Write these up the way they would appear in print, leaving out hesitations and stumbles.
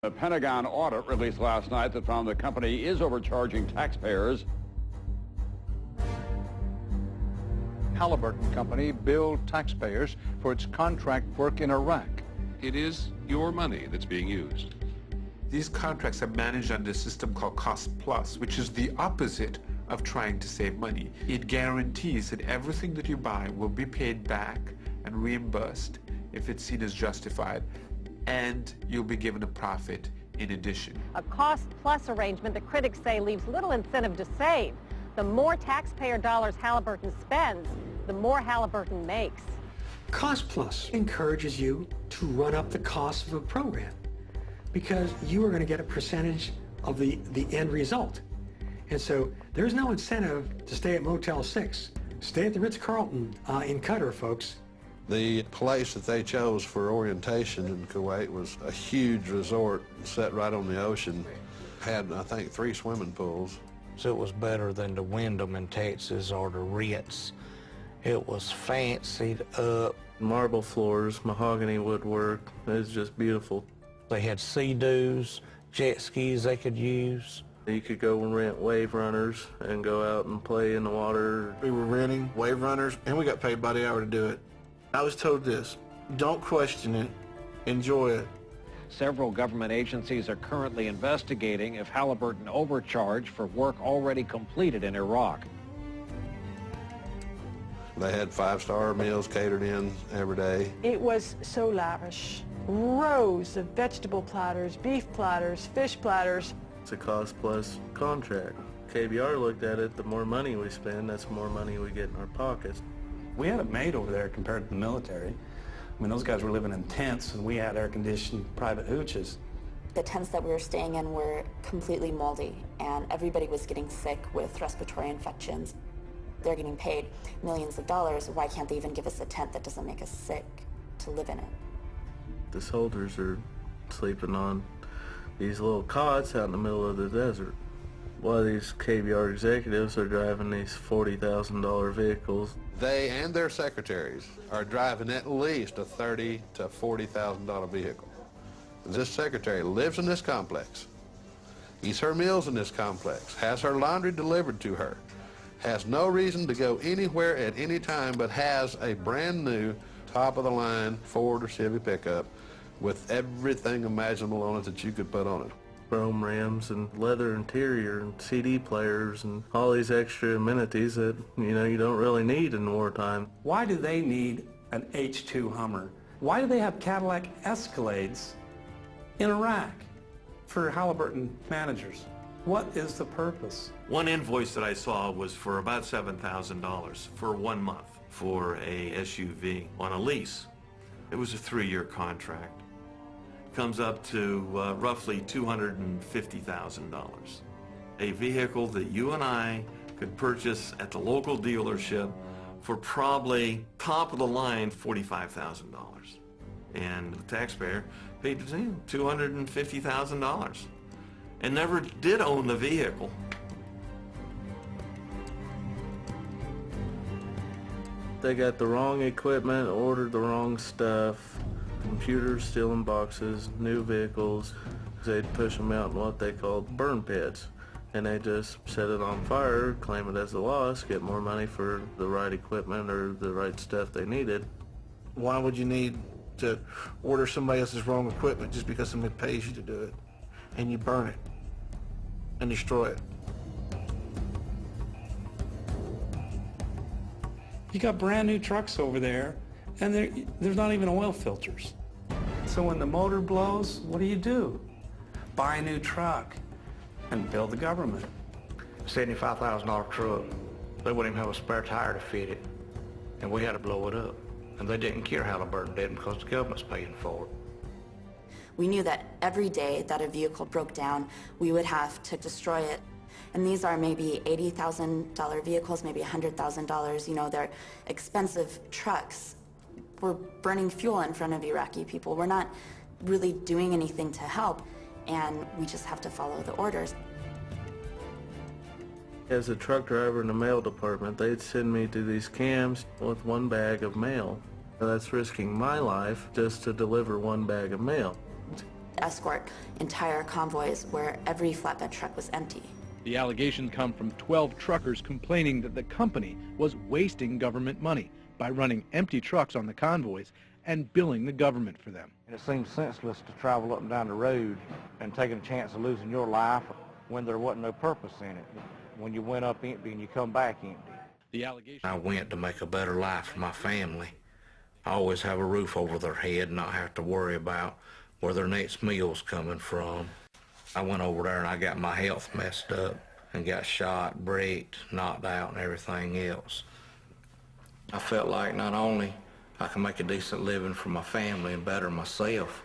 A Pentagon audit released last night that found the company is overcharging taxpayers. Halliburton Company billed taxpayers for its contract work in Iraq. It is your money that's being used. These contracts are managed under a system called CostPlus, which is the opposite of trying to save money. It guarantees that everything that you buy will be paid back and reimbursed if it's seen as justified, and you'll be given a profit in addition. A cost-plus arrangement that critics say leaves little incentive to save. The more taxpayer dollars Halliburton spends, the more Halliburton makes. CostPlus encourages you to run up the cost of a program because you are going to get a percentage of the end result. And so there's no incentive to stay at Motel 6. Stay at the Ritz-Carlton in Qatar, folks. The place that they chose for orientation in Kuwait was a huge resort set right on the ocean. Had, I think, 3 swimming pools. So it was better than the Wyndham in Texas or the Ritz. It was fancied up. Marble floors, mahogany woodwork. It was just beautiful. They had sea-doos, jet skis they could use. You could go and rent wave runners and go out and play in the water. We were renting wave runners, and we got paid by the hour to do it. I was told this: don't question it, enjoy it. Several government agencies are currently investigating if Halliburton overcharged for work already completed in Iraq. They had 5-star meals catered in every day. It was so lavish. Rows of vegetable platters, beef platters, fish platters. It's a cost-plus contract. KBR looked at it, the more money we spend, that's more money we get in our pockets. We had it made over there compared to the military. I mean, those guys were living in tents, and we had air-conditioned private hooches. The tents that we were staying in were completely moldy, and everybody was getting sick with respiratory infections. They're getting paid millions of dollars. Why can't they even give us a tent that doesn't make us sick to live in it? The soldiers are sleeping on these little cots out in the middle of the desert. While these KBR executives are driving these $40,000 vehicles. They and their secretaries are driving at least a $30,000 to $40,000 vehicle. This secretary lives in this complex, eats her meals in this complex, has her laundry delivered to her, has no reason to go anywhere at any time, but has a brand new top-of-the-line Ford or Chevy pickup with everything imaginable on it that you could put on it. Chrome rims and leather interior and CD players and all these extra amenities that, you don't really need in wartime. Why do they need an H2 Hummer? Why do they have Cadillac Escalades in Iraq for Halliburton managers? What is the purpose? One invoice that I saw was for about $7,000 for 1 month for a SUV on a lease. It was a 3-year contract. Comes up to roughly $250,000. A vehicle that you and I could purchase at the local dealership for probably top of the line $45,000. And the taxpayer paid $250,000 and never did own the vehicle. They got the wrong equipment, ordered the wrong stuff. Computers still in boxes, new vehicles. They'd push them out in what they called burn pits. And they just set it on fire, claim it as a loss, get more money for the right equipment or the right stuff they needed. Why would you need to order somebody else's wrong equipment just because somebody pays you to do it? And you burn it and destroy it. You got brand new trucks over there, and there's not even oil filters. So when the motor blows, what do? Buy a new truck and build the government. $75,000 truck. They wouldn't even have a spare tire to fit it. And we had to blow it up. And they didn't care Halliburton did because the government's paying for it. We knew that every day that a vehicle broke down, we would have to destroy it. And these are maybe $80,000 vehicles, maybe $100,000. They're expensive trucks. We're burning fuel in front of Iraqi people. We're not really doing anything to help, and we just have to follow the orders. As a truck driver in the mail department, they'd send me to these camps with 1 bag of mail. That's risking my life just to deliver 1 bag of mail. escort entire convoys where every flatbed truck was empty. The allegations come from 12 truckers complaining that the company was wasting government money by running empty trucks on the convoys and billing the government for them. And it seems senseless to travel up and down the road and taking a chance of losing your life when there wasn't no purpose in it, when you went up empty and you come back empty. The allegation. I went to make a better life for my family. I always have a roof over their head and not have to worry about where their next meal's coming from. I went over there and I got my health messed up and got shot, bricked, knocked out, and everything else. I felt like not only I can make a decent living for my family and better myself,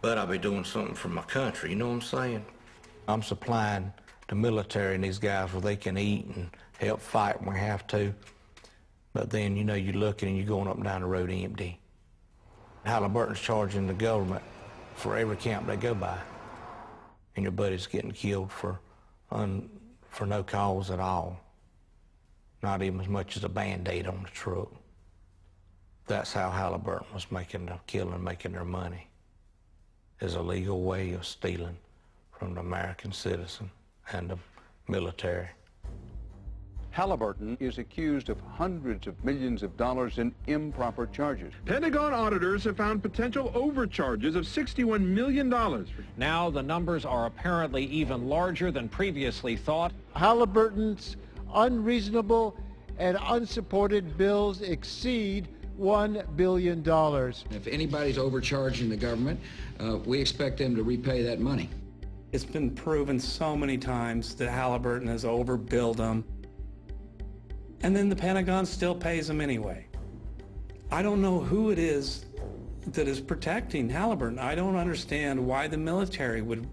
but I'll be doing something for my country, you know what I'm saying? I'm supplying the military and these guys where they can eat and help fight when we have to. But then, you know, you're looking and you're going up and down the road empty. Halliburton's charging the government for every camp they go by. And your buddy's getting killed for no cause at all. Not even as much as a Band-Aid on the truck. That's how Halliburton was making their killing, making their money. Is a legal way of stealing from the American citizen and the military. Halliburton is accused of hundreds of millions of dollars in improper charges. Pentagon auditors have found potential overcharges of $61 million. Now the numbers are apparently even larger than previously thought. Halliburton's unreasonable and unsupported bills exceed $1 billion. If anybody's overcharging the government, we expect them to repay that money. It's been proven so many times that Halliburton has overbilled them. And then the Pentagon still pays them anyway. I don't know who it is that is protecting Halliburton. I don't understand why the military would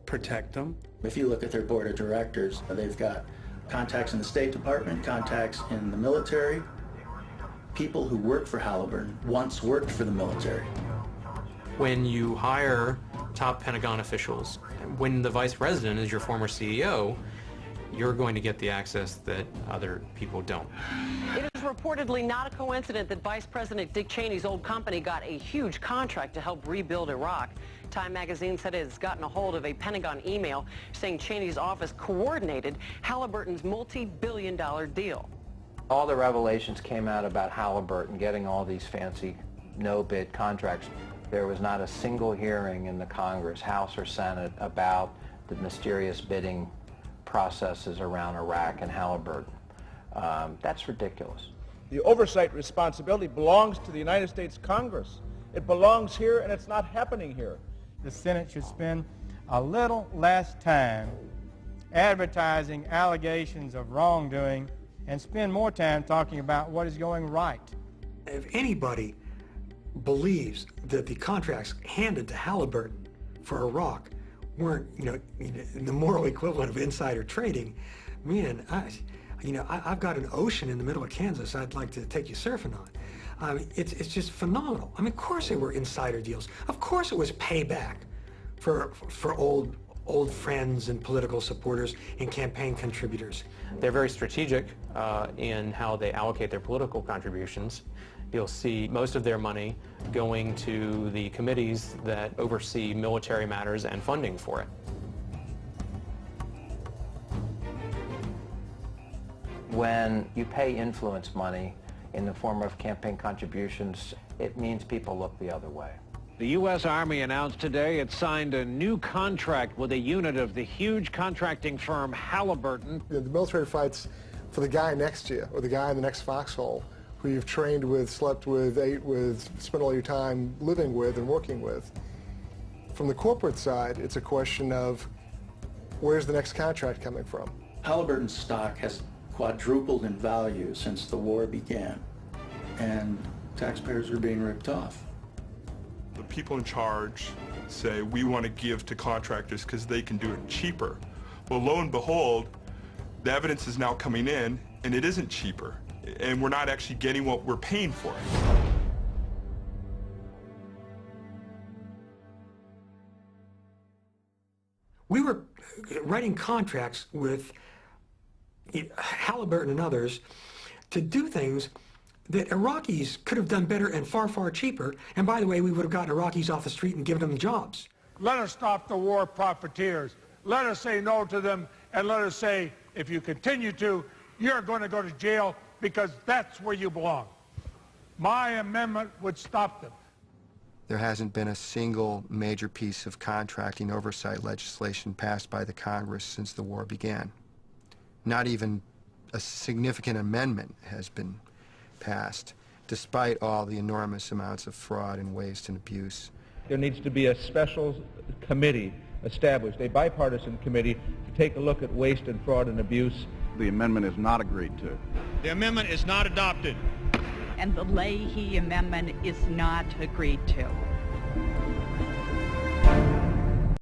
protect them. If you look at their board of directors, they've got contacts in the State Department, contacts in the military. People who work for Halliburton once worked for the military. When you hire top Pentagon officials, when the vice president is your former CEO, you're going to get the access that other people don't. It is reportedly not a coincidence that Vice President Dick Cheney's old company got a huge contract to help rebuild Iraq. Time magazine said it has gotten a hold of a Pentagon email saying Cheney's office coordinated Halliburton's multi-billion-dollar deal. All the revelations came out about Halliburton getting all these fancy no-bid contracts. There was not a single hearing in the Congress, House or Senate, about the mysterious bidding processes around Iraq and Halliburton. That's ridiculous. The oversight responsibility belongs to the United States Congress. It belongs here, and it's not happening here. The Senate should spend a little less time advertising allegations of wrongdoing and spend more time talking about what is going right. If anybody believes that the contracts handed to Halliburton for Iraq weren't, the moral equivalent of insider trading, man, I've got an ocean in the middle of Kansas I'd like to take you surfing on. It's just phenomenal. Of course they were insider deals. Of course it was payback for old friends and political supporters and campaign contributors. They're very strategic in how they allocate their political contributions. You'll see most of their money going to the committees that oversee military matters and funding for it. When you pay influence money in the form of campaign contributions, it means people look the other way. The U.S. Army announced today it signed a new contract with a unit of the huge contracting firm Halliburton. The military fights for the guy next to you or the guy in the next foxhole who you've trained with, slept with, ate with, spent all your time living with and working with. From the corporate side, it's a question of where's the next contract coming from? Halliburton's stock has quadrupled in value since the war began, and taxpayers are being ripped off. The people in charge say we want to give to contractors because they can do it cheaper. Well, lo and behold, the evidence is now coming in and it isn't cheaper, and we're not actually getting what we're paying for. We were writing contracts with Halliburton and others to do things that Iraqis could have done better and far, far cheaper. And by the way, we would have gotten Iraqis off the street and given them jobs. Let us stop the war profiteers. Let us say no to them, and let us say, if you continue to, you're going to go to jail because that's where you belong. My amendment would stop them. There hasn't been a single major piece of contracting oversight legislation passed by the Congress since the war began. Not even a significant amendment has been passed, despite all the enormous amounts of fraud and waste and abuse. There needs to be a special committee established, a bipartisan committee, to take a look at waste and fraud and abuse. The amendment is not agreed to. The amendment is not adopted. And the Leahy amendment is not agreed to.